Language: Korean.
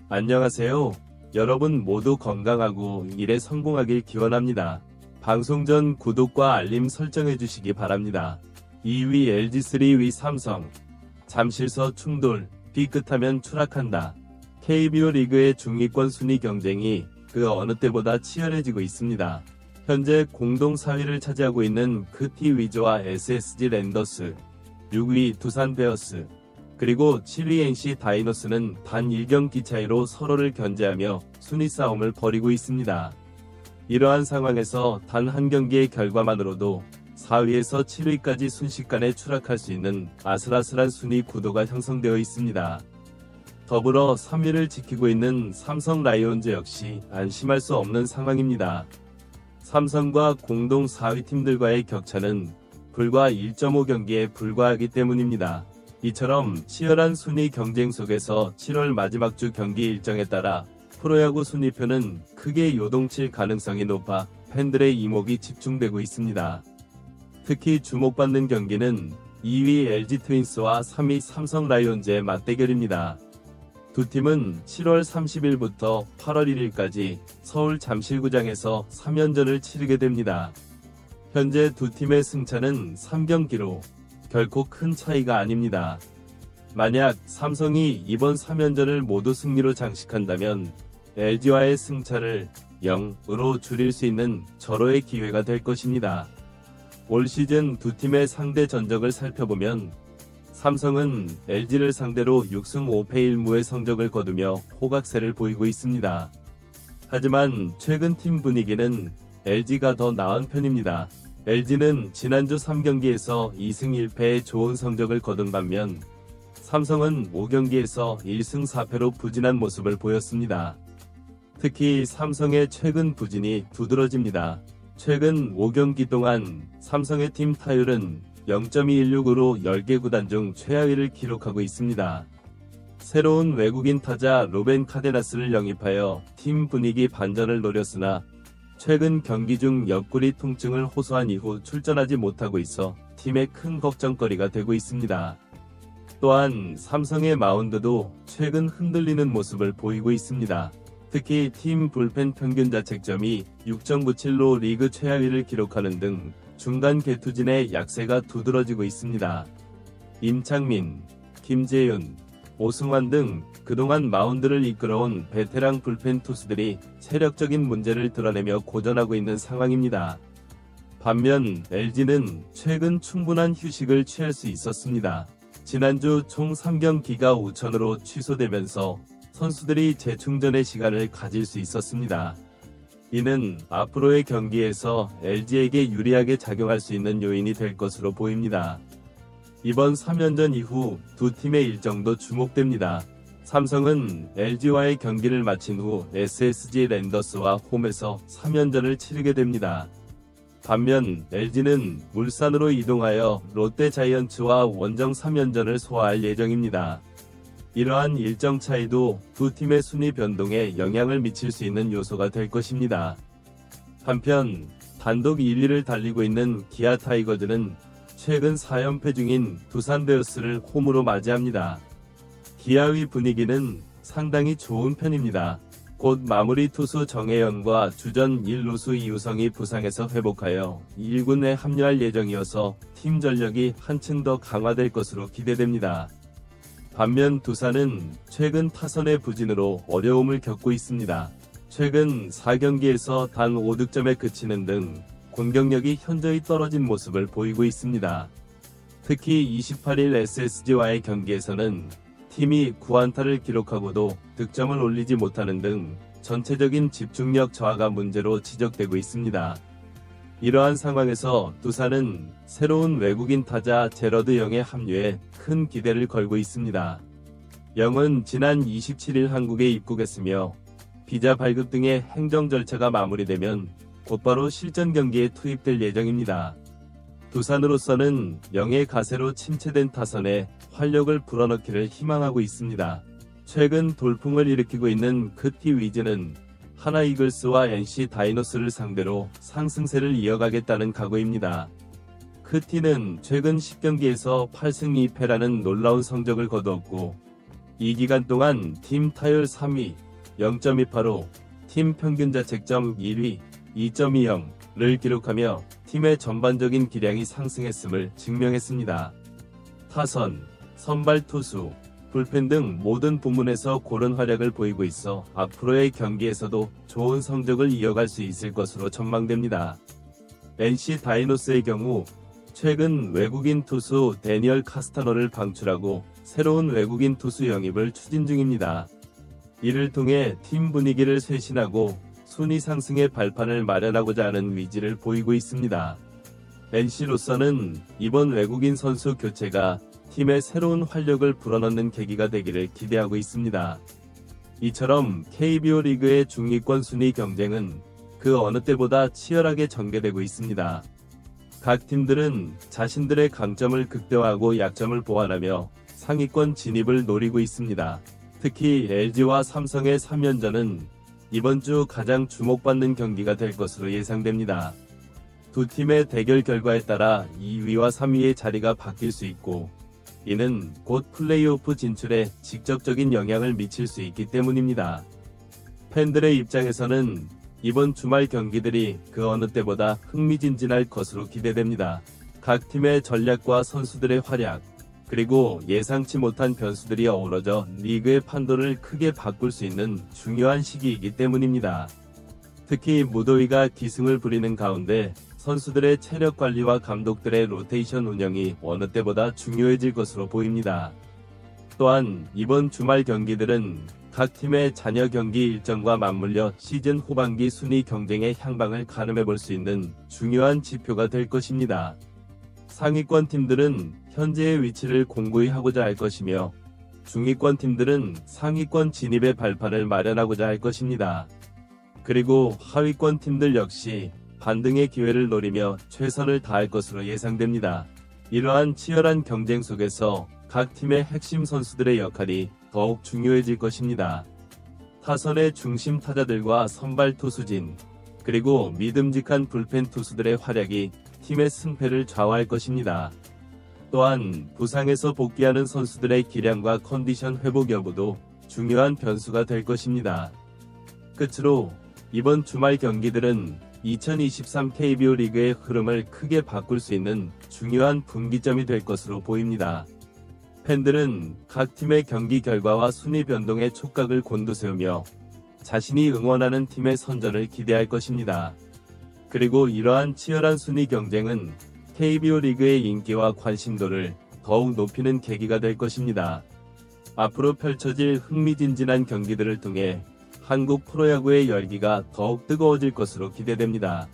안녕하세요. 여러분 모두 건강하고 일에 성공하길 기원합니다. 방송 전 구독과 알림 설정해 주시기 바랍니다. 2위 LG, 3위 삼성. 잠실서 충돌, B끝하면 추락한다. KBO 리그의 중위권 순위 경쟁이 그 어느 때보다 치열해지고 있습니다. 현재 공동 4위를 차지하고 있는 KT 위즈와 SSG 랜더스, 6위 두산 베어스, 그리고 7위 NC 다이노스는 단 1경기 차이로 서로를 견제하며 순위 싸움을 벌이고 있습니다. 이러한 상황에서 단 한 경기의 결과만으로도 4위에서 7위까지 순식간에 추락할 수 있는 아슬아슬한 순위 구도가 형성되어 있습니다. 더불어 3위를 지키고 있는 삼성 라이온즈 역시 안심할 수 없는 상황입니다. 삼성과 공동 4위 팀들과의 격차는 불과 1.5경기에 불과하기 때문입니다. 이처럼 치열한 순위 경쟁 속에서 7월 마지막 주 경기 일정에 따라 프로야구 순위표는 크게 요동칠 가능성이 높아 팬들의 이목이 집중되고 있습니다. 특히 주목받는 경기는 2위 LG 트윈스와 3위 삼성 라이온즈의 맞대결입니다. 두 팀은 7월 30일부터 8월 1일까지 서울 잠실구장에서 3연전을 치르게 됩니다. 현재 두 팀의 승차는 3경기로 결코 큰 차이가 아닙니다. 만약 삼성이 이번 3연전을 모두 승리로 장식한다면 LG와의 승차를 0으로 줄일 수 있는 절호의 기회가 될 것입니다. 올 시즌 두 팀의 상대 전적을 살펴보면 삼성은 LG를 상대로 6승 5패 1무의 성적을 거두며 호각세를 보이고 있습니다. 하지만 최근 팀 분위기는 LG가 더 나은 편입니다. LG는 지난주 3경기에서 2승 1패의 좋은 성적을 거둔 반면 삼성은 5경기에서 1승 4패로 부진한 모습을 보였습니다. 특히 삼성의 최근 부진이 두드러집니다. 최근 5경기 동안 삼성의 팀 타율은 0.216으로 10개 구단 중 최하위를 기록하고 있습니다. 새로운 외국인 타자 로벤 카데나스를 영입하여 팀 분위기 반전을 노렸으나 최근 경기 중 옆구리 통증을 호소한 이후 출전하지 못하고 있어 팀의 큰 걱정거리가 되고 있습니다. 또한 삼성의 마운드도 최근 흔들리는 모습을 보이고 있습니다. 특히 팀 불펜 평균 자책점이 6.97로 리그 최하위를 기록하는 등 중간 개투진의 약세가 두드러지고 있습니다. 임창민, 김재윤, 오승환 등 그동안 마운드를 이끌어온 베테랑 불펜 투수들이 체력적인 문제를 드러내며 고전하고 있는 상황입니다. 반면 LG는 최근 충분한 휴식을 취할 수 있었습니다. 지난주 총 3경기가 우천으로 취소되면서 선수들이 재충전의 시간을 가질 수 있었습니다. 이는 앞으로의 경기에서 LG에게 유리하게 작용할 수 있는 요인이 될 것으로 보입니다. 이번 3연전 이후 두 팀의 일정도 주목됩니다. 삼성은 LG와의 경기를 마친 후 SSG 랜더스와 홈에서 3연전을 치르게 됩니다. 반면 LG는 울산으로 이동하여 롯데 자이언츠와 원정 3연전을 소화할 예정입니다. 이러한 일정 차이도 두 팀의 순위 변동에 영향을 미칠 수 있는 요소가 될 것입니다. 한편 단독 1위를 달리고 있는 기아 타이거즈는 최근 4연패 중인 두산 베어스를 홈으로 맞이합니다. 기아의 분위기는 상당히 좋은 편입니다. 곧 마무리 투수 정혜연과 주전 1루수 이우성이 부상에서 회복하여 1군에 합류할 예정이어서 팀 전력이 한층 더 강화될 것으로 기대됩니다. 반면 두산은 최근 타선의 부진으로 어려움을 겪고 있습니다. 최근 4경기에서 단 5득점에 그치는 등 공격력이 현저히 떨어진 모습을 보이고 있습니다. 특히 28일 SSG와의 경기에서는 팀이 9안타를 기록하고도 득점을 올리지 못하는 등 전체적인 집중력 저하가 문제로 지적되고 있습니다. 이러한 상황에서 두산은 새로운 외국인 타자 제러드 영의 합류에 큰 기대를 걸고 있습니다. 영은 지난 27일 한국에 입국했으며 비자 발급 등의 행정 절차가 마무리되면 곧바로 실전 경기에 투입될 예정입니다. 두산으로서는 영의 가세로 침체된 타선에 활력을 불어넣기를 희망하고 있습니다. 최근 돌풍을 일으키고 있는 KT 위즈는 하나 이글스와 NC 다이노스를 상대로 상승세를 이어가겠다는 각오입니다. KT는 최근 10경기에서 8승 2패라는 놀라운 성적을 거두었고 이 기간 동안 팀 타율 3위, 0.285, 팀 평균 자책점 1위, 2.20를 기록하며 팀의 전반적인 기량이 상승했음을 증명했습니다. 타선, 선발 투수, 불펜 등 모든 부문에서 고른 활약을 보이고 있어 앞으로의 경기에서도 좋은 성적을 이어갈 수 있을 것으로 전망됩니다. NC 다이노스의 경우 최근 외국인 투수 데니얼 카스타노를 방출하고 새로운 외국인 투수 영입을 추진 중입니다. 이를 통해 팀 분위기를 쇄신하고 순위 상승의 발판을 마련하고자 하는 의지를 보이고 있습니다. NC로서는 이번 외국인 선수 교체가 팀의 새로운 활력을 불어넣는 계기가 되기를 기대하고 있습니다. 이처럼 KBO 리그의 중위권 순위 경쟁은 그 어느 때보다 치열하게 전개되고 있습니다. 각 팀들은 자신들의 강점을 극대화하고 약점을 보완하며 상위권 진입을 노리고 있습니다. 특히 LG와 삼성의 3연전은 이번 주 가장 주목받는 경기가 될 것으로 예상됩니다. 두 팀의 대결 결과에 따라 2위와 3위의 자리가 바뀔 수 있고 이는 곧 플레이오프 진출에 직접적인 영향을 미칠 수 있기 때문입니다. 팬들의 입장에서는 이번 주말 경기들이 그 어느 때보다 흥미진진할 것으로 기대됩니다. 각 팀의 전략과 선수들의 활약, 그리고 예상치 못한 변수들이 어우러져 리그의 판도를 크게 바꿀 수 있는 중요한 시기이기 때문입니다. 특히 무더위가 기승을 부리는 가운데 선수들의 체력 관리와 감독들의 로테이션 운영이 어느 때보다 중요해질 것으로 보입니다. 또한 이번 주말 경기들은 각 팀의 잔여 경기 일정과 맞물려 시즌 후반기 순위 경쟁의 향방을 가늠해 볼 수 있는 중요한 지표가 될 것입니다. 상위권 팀들은 현재의 위치를 공고히 하고자 할 것이며 중위권 팀들은 상위권 진입의 발판을 마련하고자 할 것입니다. 그리고 하위권 팀들 역시 반등의 기회를 노리며 최선을 다할 것으로 예상됩니다. 이러한 치열한 경쟁 속에서 각 팀의 핵심 선수들의 역할이 더욱 중요해질 것입니다. 타선의 중심 타자들과 선발 투수진, 그리고 믿음직한 불펜 투수들의 활약이 팀의 승패를 좌우할 것입니다. 또한 부상에서 복귀하는 선수들의 기량과 컨디션 회복 여부도 중요한 변수가 될 것입니다. 끝으로 이번 주말 경기들은 2023 KBO 리그의 흐름을 크게 바꿀 수 있는 중요한 분기점이 될 것으로 보입니다. 팬들은 각 팀의 경기 결과와 순위 변동에 촉각을 곤두세우며 자신이 응원하는 팀의 선전을 기대할 것입니다. 그리고 이러한 치열한 순위 경쟁은 KBO 리그의 인기와 관심도를 더욱 높이는 계기가 될 것입니다. 앞으로 펼쳐질 흥미진진한 경기들을 통해 한국 프로야구의 열기가 더욱 뜨거워질 것으로 기대됩니다.